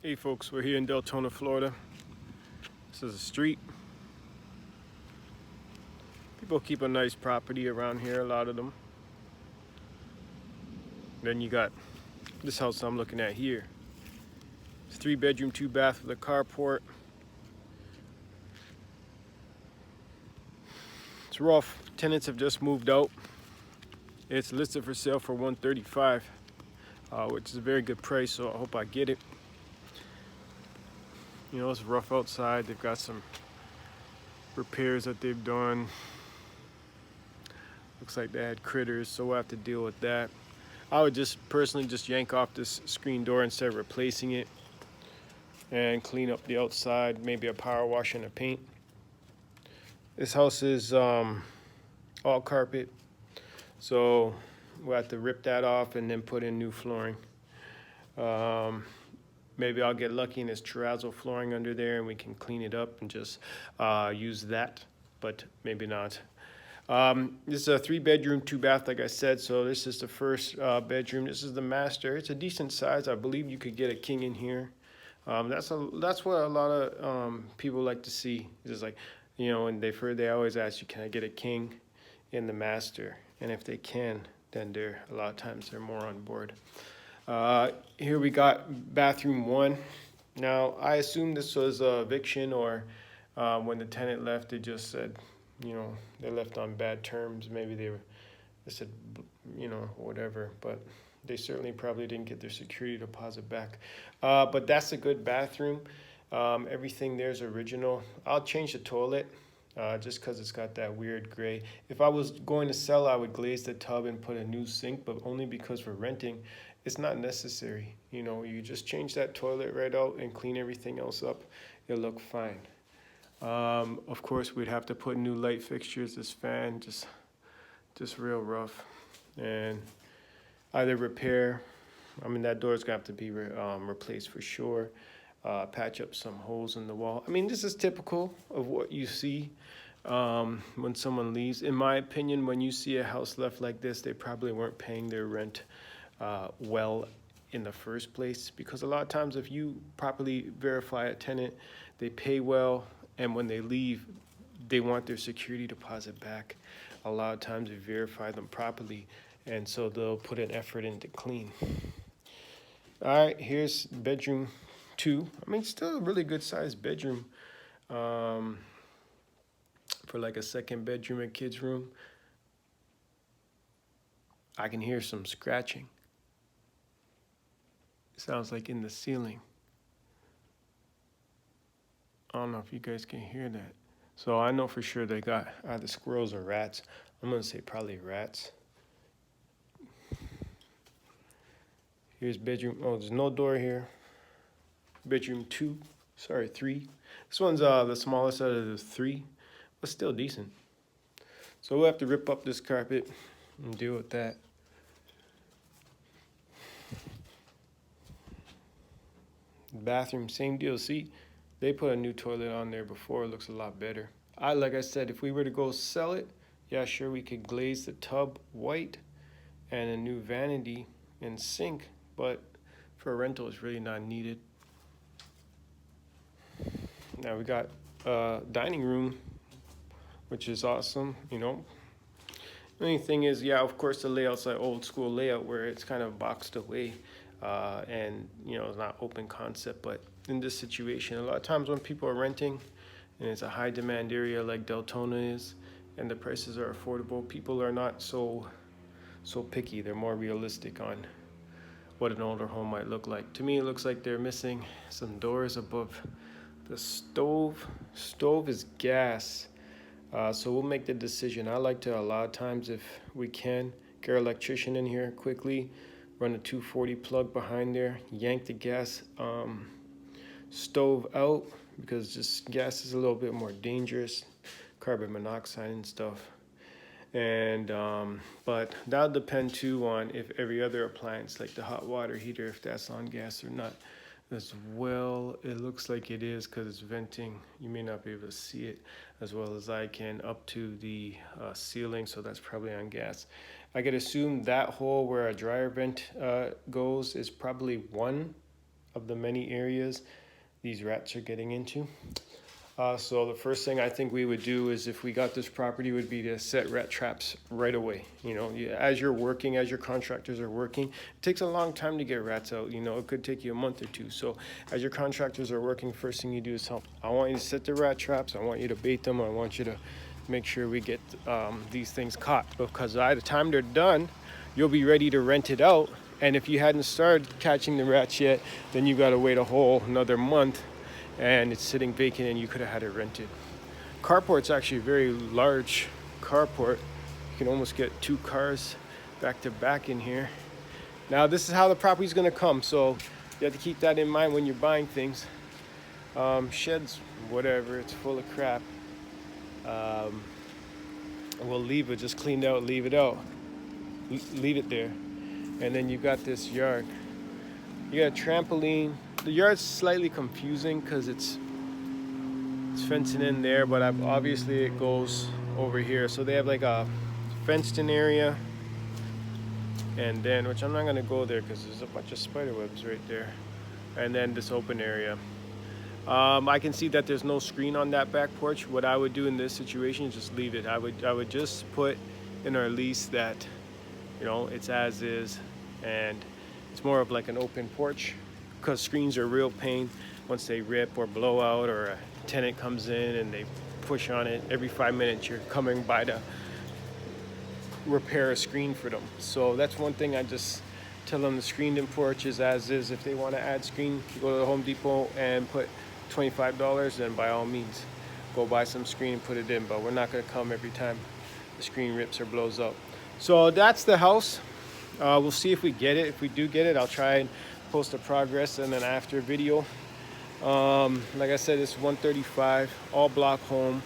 Hey folks, we're here in Deltona, Florida. This is a street. People keep a nice property around here, a lot of them. Then you got this house I'm looking at here. It's 3 bedroom, 2 bath with a carport. It's rough. Tenants have just moved out. It's listed for sale for $135, which is a very good price, so I hope I get it. You know, it's rough outside. They've got some repairs that they've done. Looks like they had critters, so we'll have to deal with that. I would just personally just yank off this screen door instead of replacing it and clean up the outside, maybe a power wash and a paint. This house is all carpet, so we'll have to rip that off and then put in new flooring. Maybe I'll get lucky and there's terrazzo flooring under there and we can clean it up and just use that, but maybe not. This is a 3 bedroom, 2 bath, like I said. So this is the first bedroom. This is the master. It's a decent size. I believe you could get a king in here. That's what a lot of people like to see. It's just like, you know, when they always ask you, can I get a king in the master? And if they can, then a lot of times they're more on board. Here we got bathroom 1. Now I assume this was a eviction, or when the tenant left, they just said, you know, they left on bad terms. Maybe they said, you know, whatever, but they certainly probably didn't get their security deposit back. But that's a good bathroom. Everything there's original. I'll change the toilet just because it's got that weird gray. If I was going to sell, I would glaze the tub and put a new sink, but only because we're renting. It's not necessary. You know, you just change that toilet right out and clean everything else up. It'll look fine. Of course, we'd have to put new light fixtures. This fan just real rough, and either repair. I mean, that door's gonna have to be replaced for sure. Patch up some holes in the wall. I mean, this is typical of what you see when someone leaves. In my opinion, when you see a house left like this, they probably weren't paying their rent well in the first place, because a lot of times if you properly verify a tenant, they pay well, and when they leave, they want their security deposit back. A lot of times we verify them properly, and so they'll put an effort in to clean. All right, here's bedroom 2. I mean, still a really good sized bedroom for like a second bedroom and kids room. I can hear some scratching. Sounds like in the ceiling. I don't know if you guys can hear that. So I know for sure they got either squirrels or rats. I'm gonna say probably rats. Here's bedroom. Oh, there's no door here. Bedroom 2. Sorry, 3. This one's the smallest out of the 3, but still decent. So we'll have to rip up this carpet and deal with that. Bathroom, same deal. See, they put a new toilet on there before. It looks a lot better. Like I said, if we were to go sell it, yeah, sure, we could glaze the tub white and a new vanity and sink, but for a rental, it's really not needed. Now we got a dining room, which is awesome, you know. The only thing is, yeah, of course, the layout's like old school layout where it's kind of boxed away, and you know, it's not open concept. But in this situation, a lot of times when people are renting, and it's a high demand area like Deltona is, and the prices are affordable, people are not so picky. They're more realistic on what an older home might look like. To me, it looks like they're missing some doors above the stove. Stove is gas. So we'll make the decision. I like to, a lot of times, if we can, get our electrician in here quickly, run a 240 plug behind there, yank the gas stove out, because just gas is a little bit more dangerous, carbon monoxide and stuff. And but that'll depend too on if every other appliance, like the hot water heater, if that's on gas or not as well. It looks like it is because it's venting. You may not be able to see it as well as I can up to the ceiling, so that's probably on gas. I could assume that hole where a dryer vent goes is probably one of the many areas these rats are getting into. So the first thing I think we would do is, if we got this property, would be to set rat traps right away. You know, as you're working, as your contractors are working, it takes a long time to get rats out. You know, it could take you a month or two. So as your contractors are working, first thing you do is help. I want you to set the rat traps. I want you to bait them. I want you to make sure we get these things caught, because by the time they're done, you'll be ready to rent it out. And if you hadn't started catching the rats yet, then you got to wait a whole another month, and it's sitting vacant, and you could have had it rented. Carport's actually a very large carport. You can almost get 2 cars back to back in here. Now, this is how the property's going to come, so you have to keep that in mind when you're buying things. Sheds, whatever, it's full of crap. We'll leave it just cleaned out, leave it out, leave it there. And then you got this yard. You got a trampoline. The yard's slightly confusing because it's fencing in there, but obviously it goes over here. So they have like a fenced in area, and then, which I'm not gonna go there because there's a bunch of spider webs right there, and then this open area. I can see that there's no screen on that back porch. What I would do in this situation is just leave it. I would just put in our lease that, you know, it's as is, and it's more of like an open porch, because screens are a real pain once they rip or blow out, or a tenant comes in and they push on it. Every 5 minutes you're coming by to repair a screen for them. So that's one thing I just tell them: the screened in porch is as is. If they want to add screen, you go to the Home Depot and put $25, then by all means go buy some screen and put it in, but we're not going to come every time the screen rips or blows up. So that's the house. We'll see if we get it. If we do get it, I'll try and post a progress and then after video. Like I said, it's 135, all block home.